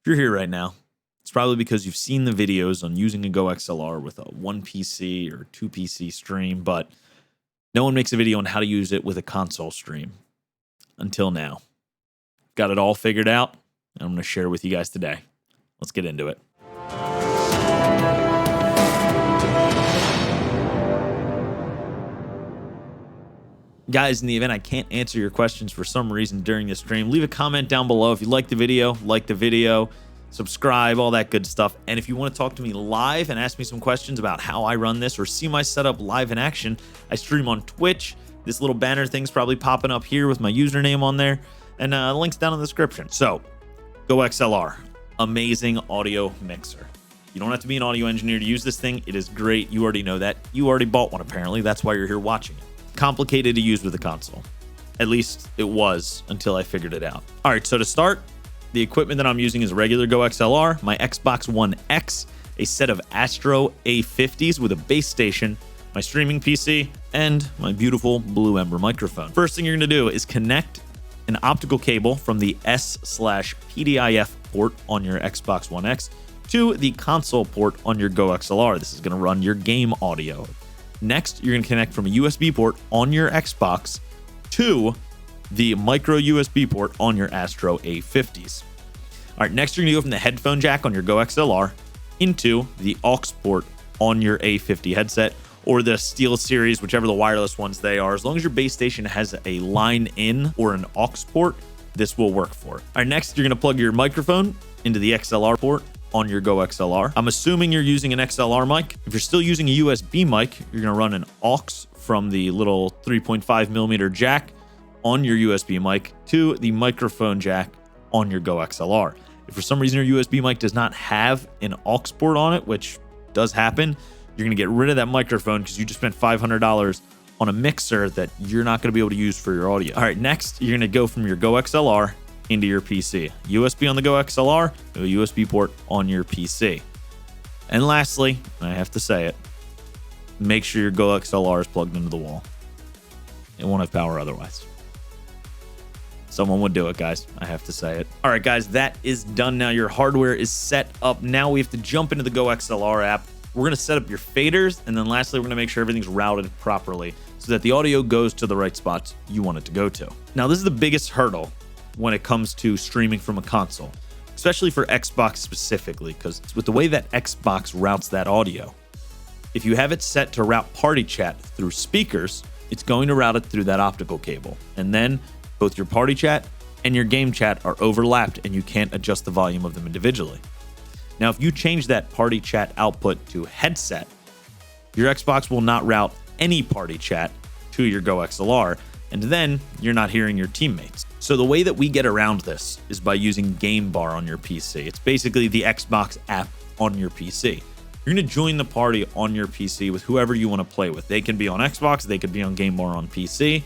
If you're here right now, it's probably because you've seen the videos on using a GoXLR with a 1 PC or 2 PC stream, but no one makes a video on how to use it with a console stream until now. Got it all figured out, and I'm going to share with you guys today. Let's get into it. Guys, in the event I can't answer your questions for some reason during this stream, leave a comment down below. If you like the video, subscribe, all that good stuff. And if you want to talk to me live and ask me some questions about how I run this or see my setup live in action, I stream on Twitch. This little banner thing's probably popping up here with my username on there, and the link's down in the description. So, GoXLR, amazing audio mixer. You don't have to be an audio engineer to use this thing. It is great. You already know that. You already bought one, apparently. That's why you're here watching it. Complicated to use with a console. At least it was until I figured it out. All right, so to start, the equipment that I'm using is a regular GoXLR, my Xbox One X, a set of Astro A50s with a base station, my streaming PC, and my beautiful Blue Ember microphone. First thing you're gonna do is connect an optical cable from the S/PDIF port on your Xbox One X to the console port on your GoXLR. This is gonna run your game audio. Next, you're going to connect from a USB port on your Xbox to the micro USB port on your Astro A50s. All right, next you're going to go from the headphone jack on your GoXLR into the aux port on your A50 headset or the Steel Series, whichever the wireless ones they are. As long as your base station has a line in or an aux port, this will work for it. All right, next you're going to plug your microphone into the XLR port on your GoXLR. I'm assuming you're using an XLR mic. If you're still using a USB mic, you're gonna run an aux from the little 3.5 millimeter jack on your USB mic to the microphone jack on your GoXLR. If for some reason your USB mic does not have an aux port on it, which does happen, you're gonna get rid of that microphone because you just spent $500 on a mixer that you're not gonna be able to use for your audio. All right, next, you're gonna go from your GoXLR into your PC. USB on the GoXLR, a USB port on your PC. And lastly, I have to say it, make sure your GoXLR is plugged into the wall. It won't have power otherwise. Someone would do it, guys. I have to say it. All right, guys, that is done now. Your hardware is set up. Now we have to jump into the GoXLR app. We're going to set up your faders, and then lastly, we're going to make sure everything's routed properly so that the audio goes to the right spots you want it to go to. Now, this is the biggest hurdle when it comes to streaming from a console, especially for Xbox specifically, because with the way that Xbox routes that audio, if you have it set to route party chat through speakers, it's going to route it through that optical cable. And then both your party chat and your game chat are overlapped and you can't adjust the volume of them individually. Now, if you change that party chat output to headset, your Xbox will not route any party chat to your GoXLR, and then you're not hearing your teammates. So the way that we get around this is by using Game Bar on your PC. It's basically the Xbox app on your PC. You're gonna join the party on your PC with whoever you wanna play with. They can be on Xbox, they could be on Game Bar on PC.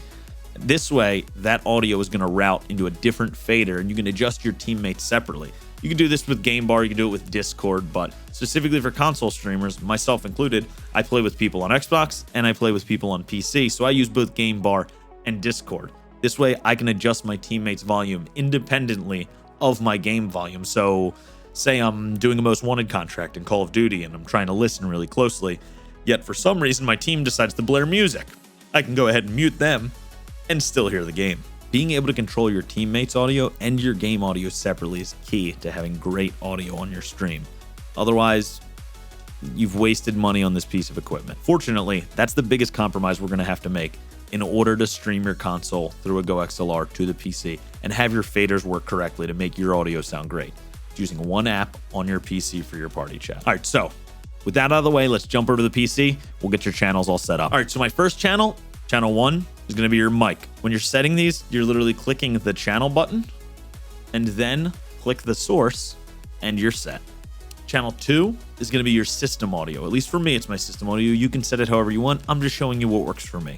This way, that audio is gonna route into a different fader and you can adjust your teammates separately. You can do this with Game Bar, you can do it with Discord, but specifically for console streamers, myself included, I play with people on Xbox and I play with people on PC. So I use both Game Bar and Discord. This way I can adjust my teammates' volume independently of my game volume. So say I'm doing a most wanted contract in Call of Duty and I'm trying to listen really closely, yet for some reason my team decides to blare music. I can go ahead and mute them and still hear the game. Being able to control your teammates' audio and your game audio separately is key to having great audio on your stream. Otherwise, you've wasted money on this piece of equipment. Fortunately, that's the biggest compromise we're gonna have to make in order to stream your console through a GoXLR to the PC and have your faders work correctly to make your audio sound great. It's using one app on your PC for your party chat. All right, so with that out of the way, let's jump over to the PC. We'll get your channels all set up. All right, so my first channel, channel 1, is gonna be your mic. When you're setting these, you're literally clicking the channel button and then click the source and you're set. Channel 2 is gonna be your system audio. At least for me, it's my system audio. You can set it however you want. I'm just showing you what works for me.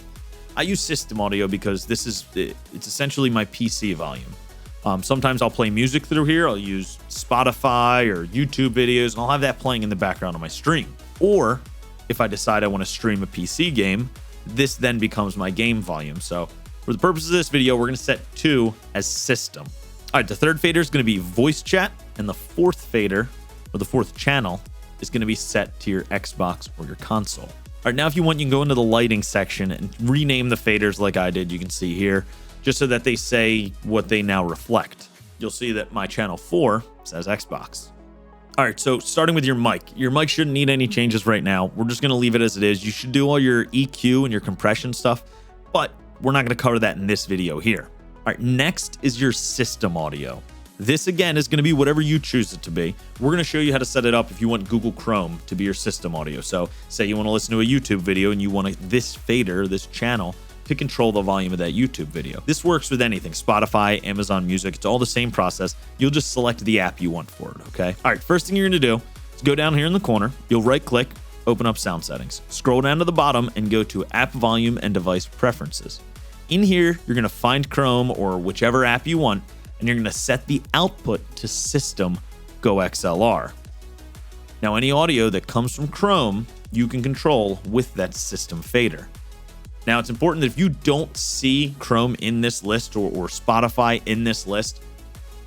I use system audio because it's essentially my PC volume. Sometimes I'll play music through here. I'll use Spotify or YouTube videos, and I'll have that playing in the background on my stream. Or if I decide I want to stream a PC game, this then becomes my game volume. So for the purpose of this video, we're going to set 2 as system. All right, the third fader is going to be voice chat. And the fourth fader, or the fourth channel, is going to be set to your Xbox or your console. All right, now if you want, you can go into the lighting section and rename the faders like I did, you can see here, just so that they say what they now reflect. You'll see that my channel 4 says Xbox. All right, so starting with your mic. Your mic shouldn't need any changes right now. We're just going to leave it as it is. You should do all your EQ and your compression stuff, but we're not going to cover that in this video here. All right, next is your system audio. This, again, is going to be whatever you choose it to be. We're going to show you how to set it up if you want Google Chrome to be your system audio. So say you want to listen to a YouTube video and you want this fader, this channel, to control the volume of that YouTube video. This works with anything, Spotify, Amazon Music, it's all the same process. You'll just select the app you want for it, okay? All right, first thing you're gonna do is go down here in the corner, you'll right click, open up sound settings. Scroll down to the bottom and go to app volume and device preferences. In here, you're gonna find Chrome or whichever app you want, and you're gonna set the output to system GoXLR. Now, any audio that comes from Chrome, you can control with that system fader. Now, it's important that if you don't see Chrome in this list or Spotify in this list,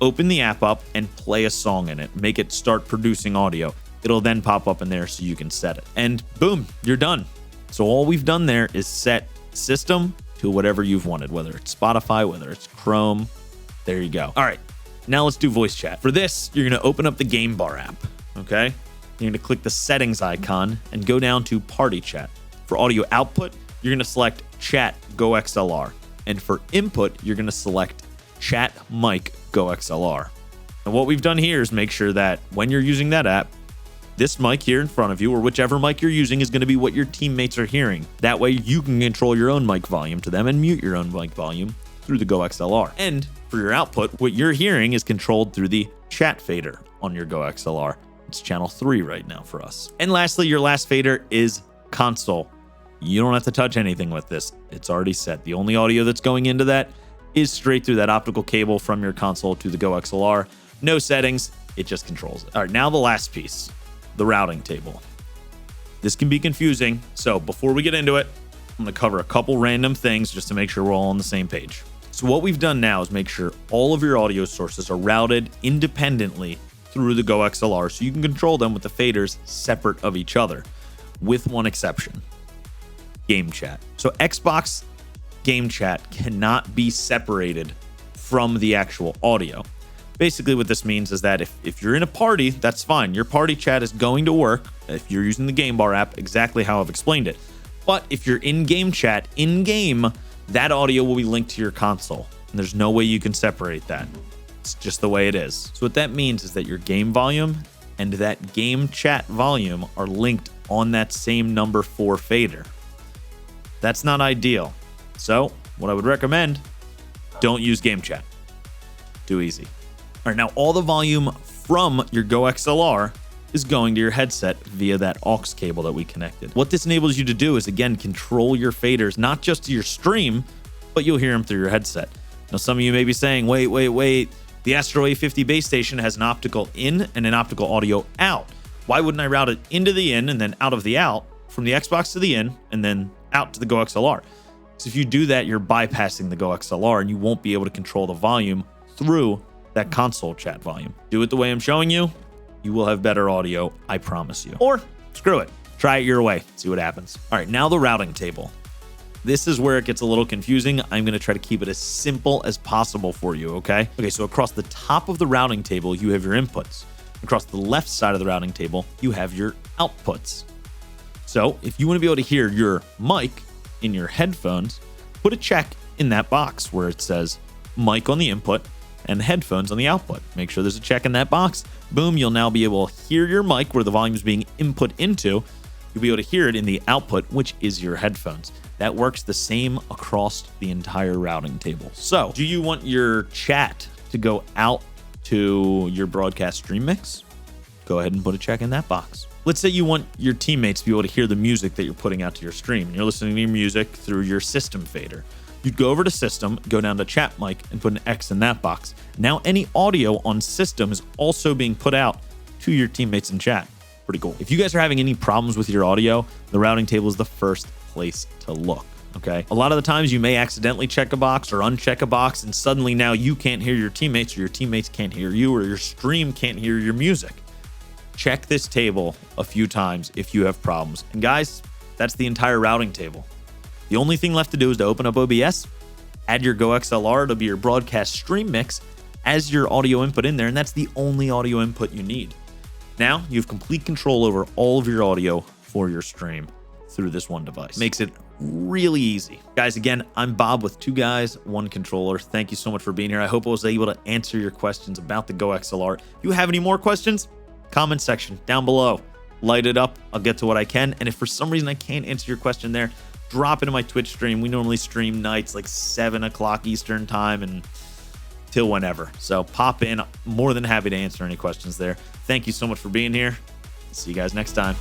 open the app up and play a song in it. Make it start producing audio. It'll then pop up in there so you can set it. And boom, you're done. So all we've done there is set system to whatever you've wanted, whether it's Spotify, whether it's Chrome. There you go. All right, now let's do voice chat. For this, you're gonna open up the Game Bar app, okay? You're gonna click the settings icon and go down to party chat. For audio output, you're going to select Chat GoXLR. And for input, you're going to select Chat Mic GoXLR. And what we've done here is make sure that when you're using that app, this mic here in front of you, or whichever mic you're using, is going to be what your teammates are hearing. That way you can control your own mic volume to them and mute your own mic volume through the GoXLR. And for your output, what you're hearing is controlled through the chat fader on your GoXLR. It's channel 3 right now for us. And lastly, your last fader is console. You don't have to touch anything with this. It's already set. The only audio that's going into that is straight through that optical cable from your console to the GoXLR. No settings. It just controls it. All right, now the last piece, the routing table. This can be confusing. So before we get into it, I'm going to cover a couple random things just to make sure we're all on the same page. So what we've done now is make sure all of your audio sources are routed independently through the GoXLR so you can control them with the faders separate of each other, with one exception. Game chat. So Xbox game chat cannot be separated from the actual audio. Basically what this means is that if you're in a party, that's fine. Your party chat is going to work if you're using the Game Bar app exactly how I've explained it. But if you're in game chat, in game, that audio will be linked to your console. And there's no way you can separate that. It's just the way it is. So what that means is that your game volume and that game chat volume are linked on that same number 4 fader. That's not ideal. So what I would recommend, don't use game chat. Too easy. All right, now all the volume from your GoXLR is going to your headset via that aux cable that we connected. What this enables you to do is, again, control your faders, not just to your stream, but you'll hear them through your headset. Now, some of you may be saying, wait, the Astro A50 base station has an optical in and an optical audio out. Why wouldn't I route it into the in and then out of the out, from the Xbox to the in, and then out to the GoXLR? So if you do that, you're bypassing the GoXLR and you won't be able to control the volume through that console chat volume. Do it the way I'm showing you, you will have better audio, I promise you. Or screw it, try it your way, see what happens. All right, now the routing table. This is where it gets a little confusing. I'm gonna try to keep it as simple as possible for you, okay? Okay, so across the top of the routing table, you have your inputs. Across the left side of the routing table, you have your outputs. So if you want to be able to hear your mic in your headphones, put a check in that box where it says mic on the input and headphones on the output. Make sure there's a check in that box. Boom, you'll now be able to hear your mic where the volume is being input into. You'll be able to hear it in the output, which is your headphones. That works the same across the entire routing table. So do you want your chat to go out to your broadcast stream mix? Go ahead and put a check in that box. Let's say you want your teammates to be able to hear the music that you're putting out to your stream, and you're listening to your music through your system fader. You'd go over to system, go down to chat mic, and put an X in that box. Now any audio on system is also being put out to your teammates in chat. Pretty cool. If you guys are having any problems with your audio, the routing table is the first place to look. Okay. A lot of the times you may accidentally check a box or uncheck a box, and suddenly now you can't hear your teammates, or your teammates can't hear you, or your stream can't hear your music. Check this table a few times if you have problems. And guys, that's the entire routing table. The only thing left to do is to open up OBS, add your GoXLR to be your broadcast stream mix as your audio input in there, and that's the only audio input you need. Now you have complete control over all of your audio for your stream through this one device. Makes it really easy. Guys, again, I'm Bob with 2 guys, 1 controller. Thank you so much for being here. I hope I was able to answer your questions about the GoXLR. If you have any more questions, comment section down below. Light it up. I'll get to what I can. And if for some reason I can't answer your question there, drop into my Twitch stream. We normally stream nights like 7 o'clock Eastern time and till whenever. So pop in. I'm more than happy to answer any questions there. Thank you so much for being here. See you guys next time.